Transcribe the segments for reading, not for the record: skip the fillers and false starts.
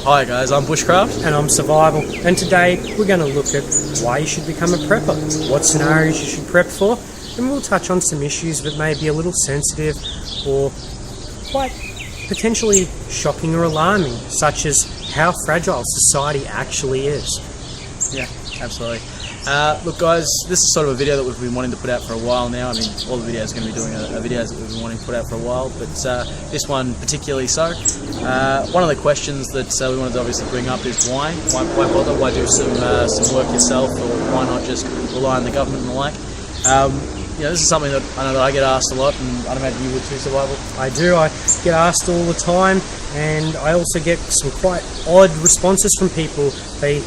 Hi guys, I'm Bushcraft. And I'm Survival, and today we're going to look at why you should become a prepper, what scenarios you should prep for, and we'll touch on some issues that may be a little sensitive or quite potentially shocking or alarming, such as how fragile society actually is. Yeah, absolutely. Look guys, this is sort of a video that we've been wanting to put out for a while now. I mean, all the videos are going to be doing videos that we've been wanting to put out for a while, but this one particularly so. One of the questions that we wanted to obviously bring up is why bother? Why do some work yourself, or why not just rely on the government and the like? This is something that I know that I get asked a lot, and I'd imagine you would too, Survival. I do. I get asked all the time, and I also get some quite odd responses from people. They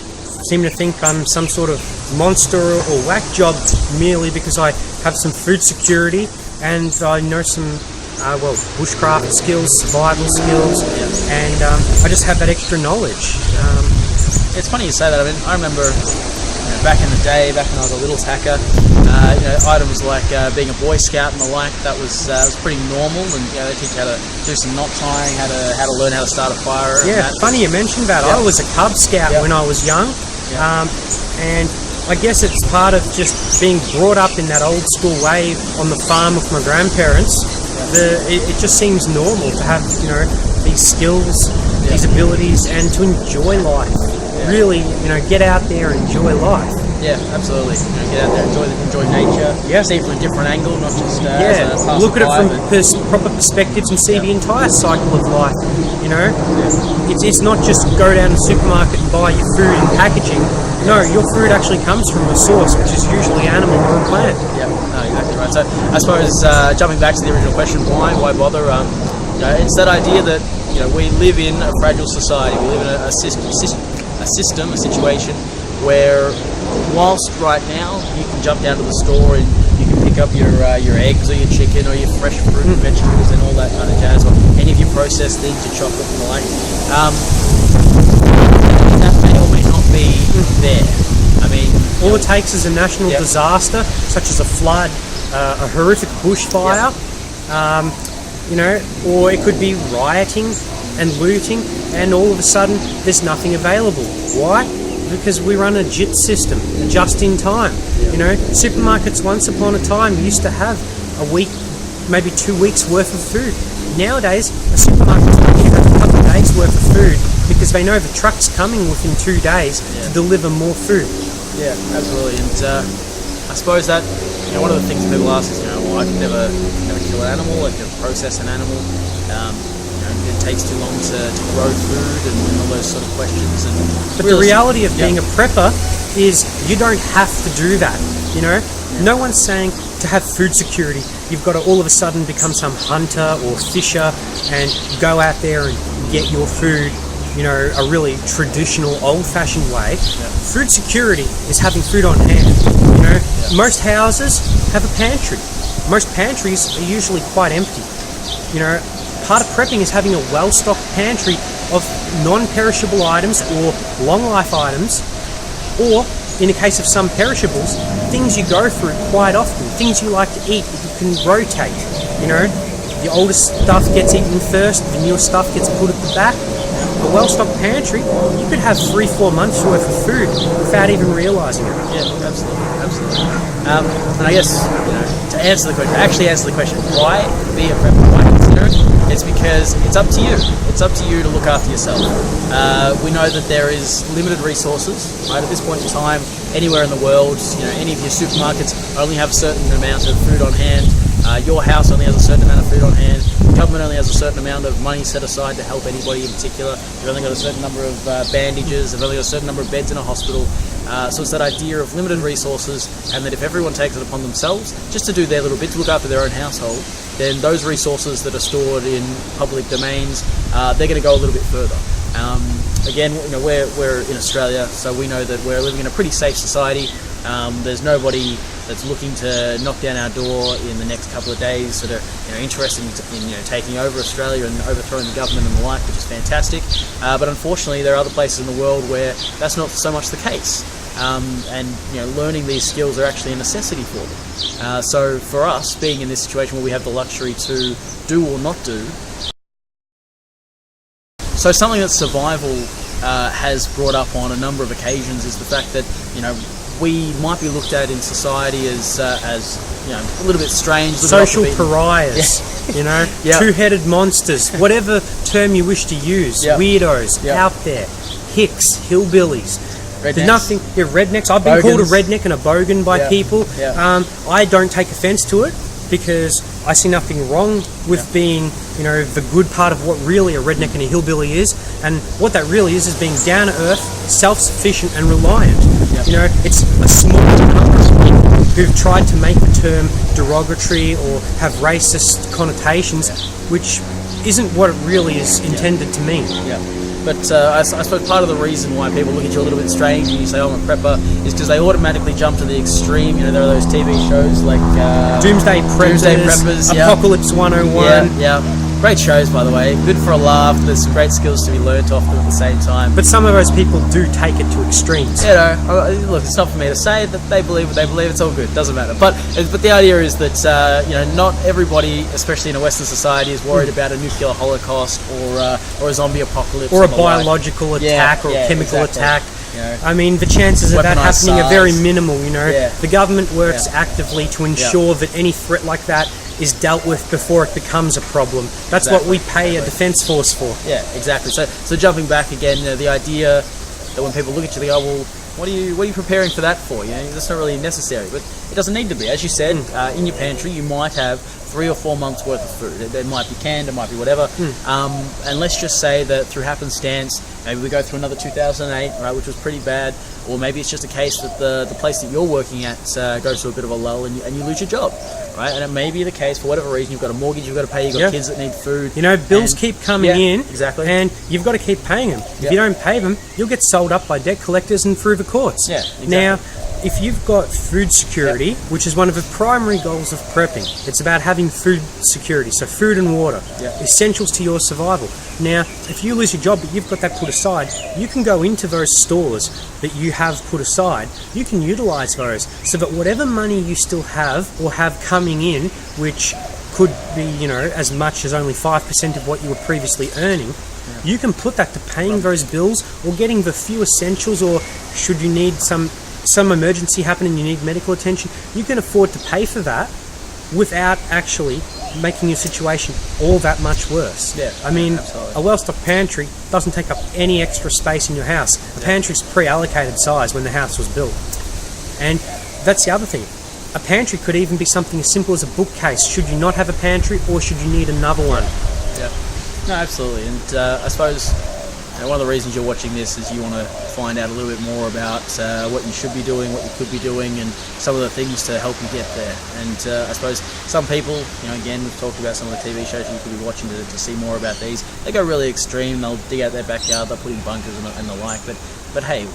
seem to think I'm some sort of monster or whack job merely because I have some food security and I know some bushcraft skills, survival skills, and I just have that extra knowledge. It's funny you say that. I mean, I remember back in the day, back when I was a little tacker, items like being a Boy Scout and the like, that was pretty normal, and they teach you how to do some knot tying, how to learn how to start a fire. Yeah, funny you mentioned that. I was a Cub Scout when I was young. And I guess it's part of just being brought up in that old school way on the farm with my grandparents. It just seems normal to have these skills, these abilities, and to enjoy life. Really, get out there and enjoy life. Yeah, absolutely. Get out there, enjoy nature. Yeah. See it from a different angle, not just look at it from proper perspectives and see the entire cycle of life. It's not just go down to the supermarket and buy your food and packaging. No, your food actually comes from a source, which is usually animal or a plant. Yeah, no, exactly right. So I suppose jumping back to the original question, why bother? It's that idea that we live in a fragile society. We live in a situation where, whilst right now you can jump down to the store and you can pick up your eggs or your chicken or your fresh fruit and vegetables and all that kind of jazz, or any of your processed things, your chocolate and the like, that may or may not be there. I mean, all it takes is a national disaster, such as a flood, a horrific bushfire, or it could be rioting and looting, and all of a sudden there's nothing available. Why? Because we run a j.i.t system, just in time. Supermarkets once upon a time used to have a week, maybe 2 weeks worth of food. Nowadays, a supermarket's only have a couple of days worth of food because they know the truck's coming within 2 days to deliver more food. Yeah, absolutely. And I suppose that one of the things people ask is, I can never kill an animal, I can never process an animal. It takes too long to grow food and all those sort of questions. But the reality of being a prepper is you don't have to do that. No one's saying to have food security you've got to all of a sudden become some hunter or fisher and go out there and get your food a really traditional old-fashioned way. Food security is having food on hand. Most houses have a pantry. Most pantries are usually quite empty. Part of prepping is having a well-stocked pantry of non-perishable items or long-life items, or, in the case of some perishables, things you go through quite often, things you like to eat that you can rotate. The oldest stuff gets eaten first, the newer stuff gets put at the back. A well-stocked pantry, you could have 3-4 months worth of food without even realising it. Yeah, absolutely. And I guess, to answer the question, why be a prepper? Why consider it? It's because it's up to you. It's up to you to look after yourself. We know that there is limited resources. Right, at this point in time, anywhere in the world, any of your supermarkets only have a certain amount of food on hand. Your house only has a certain amount of food on hand. The government only has a certain amount of money set aside to help anybody in particular. They've only got a certain number of bandages. They've only got a certain number of beds in a hospital. So it's that idea of limited resources, and that if everyone takes it upon themselves just to do their little bit, to look after their own household, then those resources that are stored in public domains, they're going to go a little bit further. Again, we're in Australia, so we know that we're living in a pretty safe society. There's nobody that's looking to knock down our door in the next couple of days that are interested in taking over Australia and overthrowing the government and the like, which is fantastic. But unfortunately, there are other places in the world where that's not so much the case. And learning these skills are actually a necessity for them. So for us, being in this situation where we have the luxury to do or not do, so something that survival has brought up on a number of occasions is the fact that, you know, we might be looked at in society as you know, a little bit strange, social pariahs, you know, two-headed monsters, whatever term you wish to use, weirdos, out there, hicks, hillbillies. Rednecks. There's nothing. Rednecks. I've been called a redneck and a bogan by people. I don't take offence to it because I see nothing wrong with being, you know, the good part of what really a redneck and a hillbilly is, and what that really is being down to earth, self-sufficient and reliant. You know, it's a small number of people who've tried to make the term derogatory or have racist connotations, which isn't what it really is intended to mean. But I suppose part of the reason why people look at you a little bit strange when you say, "Oh, I'm a prepper," is because they automatically jump to the extreme. You know, there are those TV shows like Doomsday Preppers, Apocalypse 101. Great shows, by the way. Good for a laugh. There's some great skills to be learnt off them at the same time. But some of those people do take it to extremes. You know, look, it's not for me to say that they believe what they believe. It's all good. Doesn't matter. But the idea is that you know, not everybody, especially in a Western society, is worried about a nuclear holocaust or a zombie apocalypse or a biological attack or a chemical attack. You know, I mean, the chances of that happening are very minimal. You know, the government works actively to ensure that any threat like that is dealt with before it becomes a problem. That's what we pay a defence force for. Yeah, exactly. So jumping back again, you know, the idea that when people look at you, they go, "Well, what are you preparing for that for?" You know, that's not really necessary, but it doesn't need to be. As you said, in your pantry, you might have 3 or 4 months worth of food. It might be canned, it might be whatever. And let's just say that through happenstance, maybe we go through another 2008, right, which was pretty bad, or maybe it's just a case that the place that you're working at goes through a bit of a lull and you lose your job, right? And it may be the case for whatever reason. You've got a mortgage you've got to pay, you've got kids that need food. You know, bills keep coming in, exactly, and you've got to keep paying them. If you don't pay them, you'll get sold up by debt collectors and through the courts. Exactly. Now, if you've got food security, which is one of the primary goals of prepping, it's about having food security, so food and water, essentials to your survival. Now, if you lose your job but you've got that put aside, you can go into those stores that you have put aside, you can utilise those, so that whatever money you still have or have coming in, which could be, you know, as much as only 5% of what you were previously earning, you can put that to paying those bills or getting the few essentials, or should you need some emergency happen and you need medical attention, you can afford to pay for that without actually making your situation all that much worse. I mean, a well-stocked pantry doesn't take up any extra space in your house. A pantry's pre-allocated size when the house was built. And that's the other thing. A pantry could even be something as simple as a bookcase. Should you not have a pantry, or should you need another one? No, absolutely. And I suppose one of the reasons you're watching this is you want to find out a little bit more about what you should be doing, what you could be doing, and some of the things to help you get there. And I suppose some people, you know, again, we've talked about some of the TV shows you could be watching to see more about these. They go really extreme. They'll dig out their backyard, they'll put in bunkers and the like. But hey,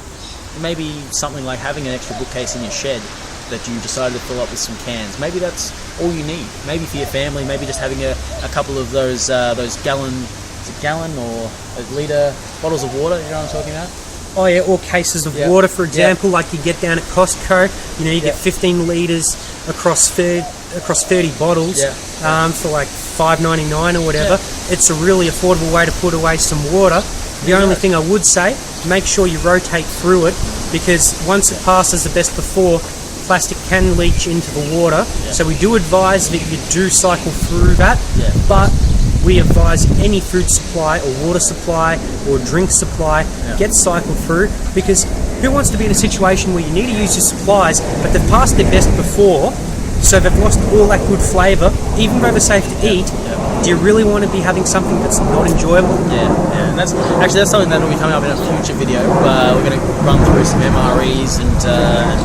maybe something like having an extra bookcase in your shed that you decided to fill up with some cans. Maybe that's all you need. Maybe for your family, maybe just having a couple of those gallon or a litre bottles of water, you know what I'm talking about? Oh yeah, or cases of water, for example, like you get down at Costco. You know, you get 15 litres across 30 bottles for like $5.99 or whatever. It's a really affordable way to put away some water. The only thing I would say, make sure you rotate through it, because once it passes the best before, plastic can leach into the water. So we do advise that you do cycle through that, but we advise any food supply or water supply or drink supply get cycled through, because who wants to be in a situation where you need to use your supplies but they've passed their best before, so they've lost all that good flavour, even though they're safe to eat. Do you really want to be having something that's not enjoyable? And that's something that will be coming up in a future video. We're going to run through some MREs and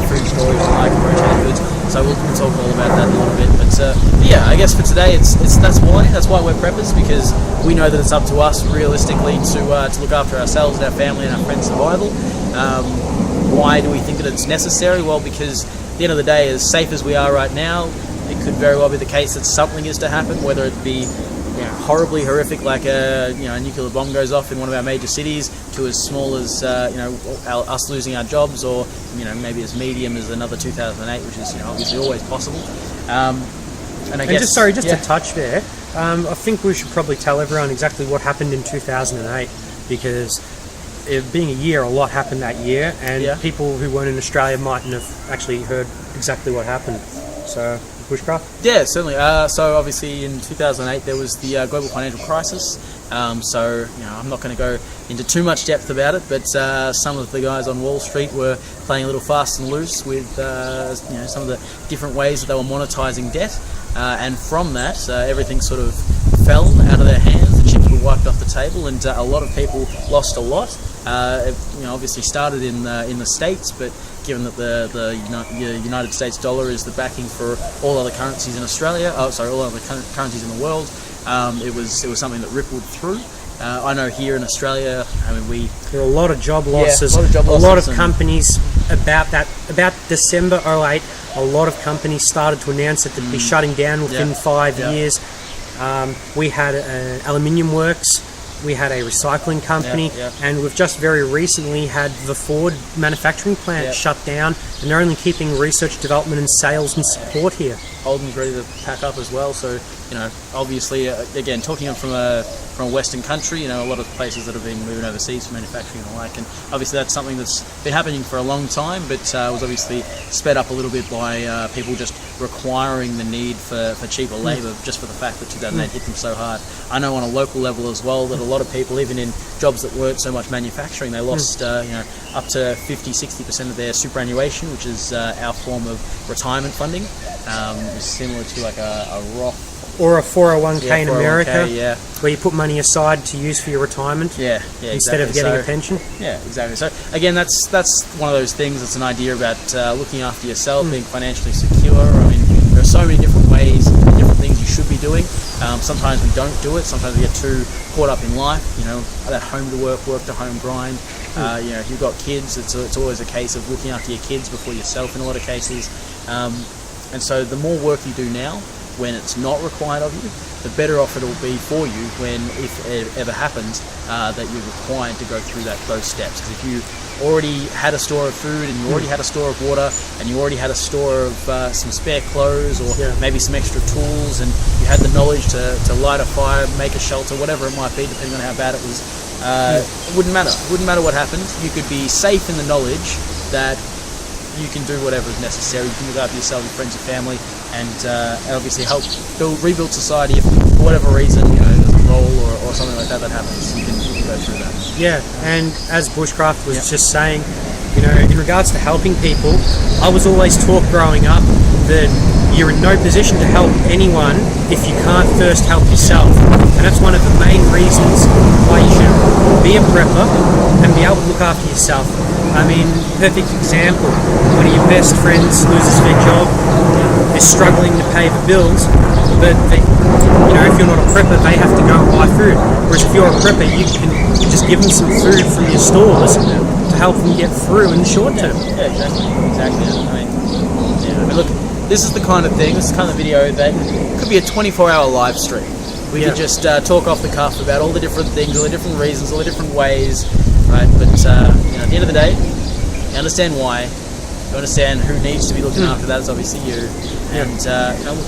food storage and like rotating goods. So we'll talk all about that in a little bit. But yeah, I guess for today, that's why we're preppers, because we know that it's up to us realistically to look after ourselves, our family, and our friends' survival. Why do we think that it's necessary? Well, because at the end of the day, as safe as we are right now, it could very well be the case that something is to happen, whether it be horribly horrific, like a nuclear bomb goes off in one of our major cities, to as small as us losing our jobs, or maybe as medium as another 2008, which is obviously always possible. And I guess to touch there, I think we should probably tell everyone exactly what happened in 2008, because it being a year, a lot happened that year, and Yeah. people who weren't in Australia mightn't have actually heard exactly what happened. So, bushcraft? Yeah, certainly. So obviously in 2008 there was the global financial crisis. So I'm not going to go into too much depth about it, but some of the guys on Wall Street were playing a little fast and loose with some of the different ways that they were monetizing debt, and from that everything sort of fell out of their hands. The chips were wiped off the table, and a lot of people lost a lot. It obviously started in the States, but given that the United States dollar is the backing for all other currencies in Australia, all other currencies in the world, it was something that rippled through. I know here in Australia, there were a lot of job losses. A A lot of companies about December 2008. A lot of companies started to announce that they'd be shutting down within 5 years. We had an aluminium works. We had a recycling company, and we've just very recently had the Ford manufacturing plant shut down, and they're only keeping research, development, and sales and support here. Holden's ready to pack up as well. So obviously, again, talking from a Western country, a lot of places that have been moving overseas for manufacturing and the like, and obviously that's something that's been happening for a long time, but was obviously sped up a little bit by people just requiring the need for cheaper labour, just for the fact that 2008 hit them so hard. I know on a local level as well that a lot of people, even in jobs that weren't so much manufacturing, they lost up to 50-60% of their superannuation, which is our form of retirement funding. Similar to like a Roth or a 401k in 401k, America, where you put money aside to use for your retirement, instead of getting a pension. Yeah, exactly. So again, that's one of those things. It's an idea about looking after yourself, being financially secure. There are so many different ways, different things you should be doing. Sometimes we don't do it. Sometimes we get too caught up in life. That home to work to home grind. If you've got kids, it's always a case of looking after your kids before yourself in a lot of cases. And so the more work you do now, when it's not required of you, the better off it'll be for you when, if it ever happens, that you're required to go through those steps. Because if you already had a store of food, and you already had a store of water, and you already had a store of some spare clothes, or maybe some extra tools, and you had the knowledge to light a fire, make a shelter, whatever it might be, depending on how bad it was, it wouldn't matter. It wouldn't matter what happened. You could be safe in the knowledge that you can do whatever is necessary. You can look after yourself, your friends, your family, and obviously help rebuild society if, for whatever reason, there's a role or something like that happens. You can go through that. Yeah, and as Bushcraft was just saying, in regards to helping people, I was always taught growing up that you're in no position to help anyone if you can't first help yourself. And that's one of the main reasons why you should be a prepper and be able to look after yourself. Perfect example, one of your best friends loses their job, is struggling to pay the bills, but if you're not a prepper, they have to go and buy food. Whereas if you're a prepper, you can just give them some food from your stores to help them get through in the short term. Yeah, exactly. Look, this is the kind of thing, this is the kind of video that could be a 24-hour live stream. We could just talk off the cuff about all the different things, all the different reasons, all the different ways, right? But at the end of the day, you understand why. You understand who needs to be looking after that. It's obviously you. And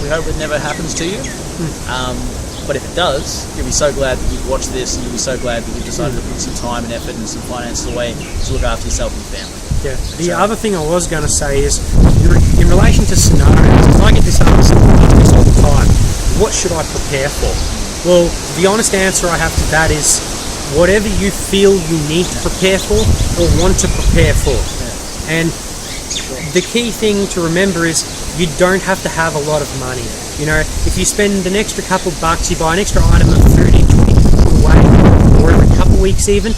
we hope it never happens to you. But if it does, you'll be so glad that you've watched this, and you'll be so glad that you've decided to put some time and effort and some finances away to look after yourself and your family. Yeah. The other thing I was going to say is, in relation to scenarios, because I get this asked all the time, what should I prepare for? Well, the honest answer I have to that is, whatever you feel you need to prepare for or want to prepare for. And the key thing to remember is, you don't have to have a lot of money. If you spend an extra couple bucks, you buy an extra item of food each week to put away, or every couple weeks even,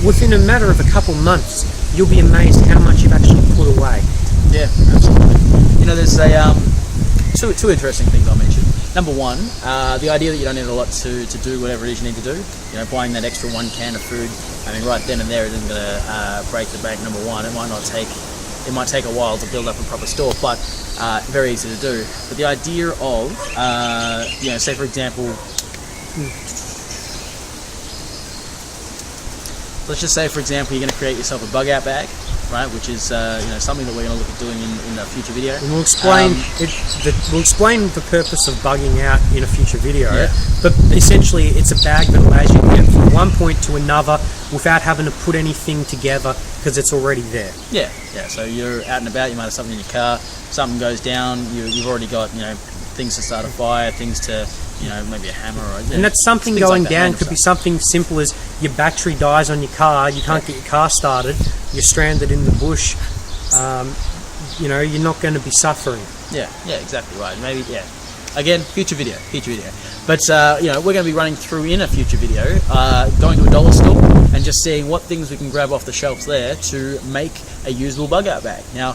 within a matter of a couple months, you'll be amazed how much you've actually put away. Yeah, absolutely. There's two interesting things I'll mention. Number one, the idea that you don't need a lot to do whatever it is you need to do. Buying that extra 1 can of food, right then and there, it isn't going to break the bank. Number one, it might take a while to build up a proper store, but very easy to do. But the idea of, say for example, let's just say for example, you're going to create yourself a bug out bag, right? Which is something that we're going to look at doing in a future video. And we'll explain we'll explain the purpose of bugging out in a future video. Yeah. But essentially, it's a bag that allows you to get from one point to another without having to put anything together because it's already there. Yeah. So you're out and about. You might have something in your car. Something goes down. You've already got things to start a fire, things to maybe a hammer or and that's something going down. Could be something simple as your battery dies on your car. You can't get your car started. You're stranded in the bush. You're not going to be suffering. Yeah, exactly right. Maybe, again, future video. But we're going to be running through in a future video, going to a dollar store and just seeing what things we can grab off the shelves there to make a usable bug out bag. Now,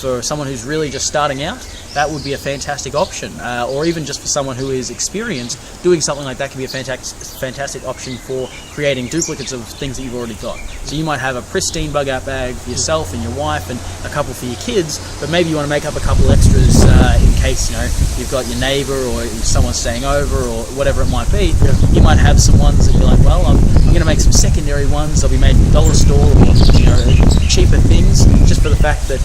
for someone who's really just starting out, that would be a fantastic option, or even just for someone who is experienced, doing something like that can be a fantastic option for creating duplicates of things that you've already got. So you might have a pristine bug out bag for yourself and your wife and a couple for your kids, but maybe you want to make up a couple extras in case you've got your neighbour or someone's staying over or whatever it might be. You might have some ones that you're like, well, I'm going to make some secondary ones. They'll be made from dollar store or cheaper things, just for the fact that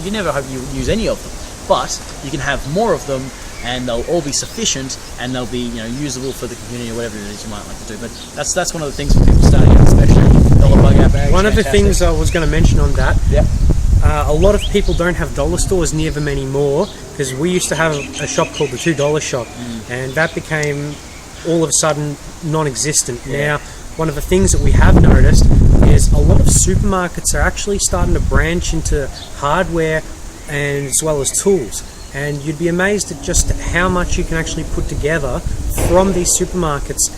you never hope you use any of them, but you can have more of them and they'll all be sufficient and they'll be usable for the community or whatever it is you might like to do. But that's one of the things for people starting out, especially dollar bug out bags. One of the things I was going to mention on that, yeah. A lot of people don't have dollar stores near them anymore because we used to have a shop called the $2 shop, and that became all of a sudden non-existent. Yeah. Now, one of the things that we have noticed is a lot of supermarkets are actually starting to branch into hardware and as well as tools. And you'd be amazed at just how much you can actually put together from these supermarkets,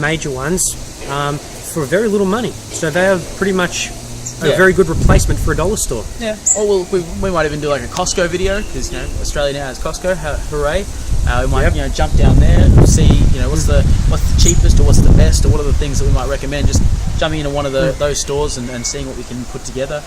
major ones, for very little money. So they are pretty much a very good replacement for a dollar store. Yeah. Or we might even do like a Costco video because Australia now has Costco. Hooray! We might jump down there and see what's the cheapest or what's the best or what are the things that we might recommend. Just jumping into one of those stores and seeing what we can put together.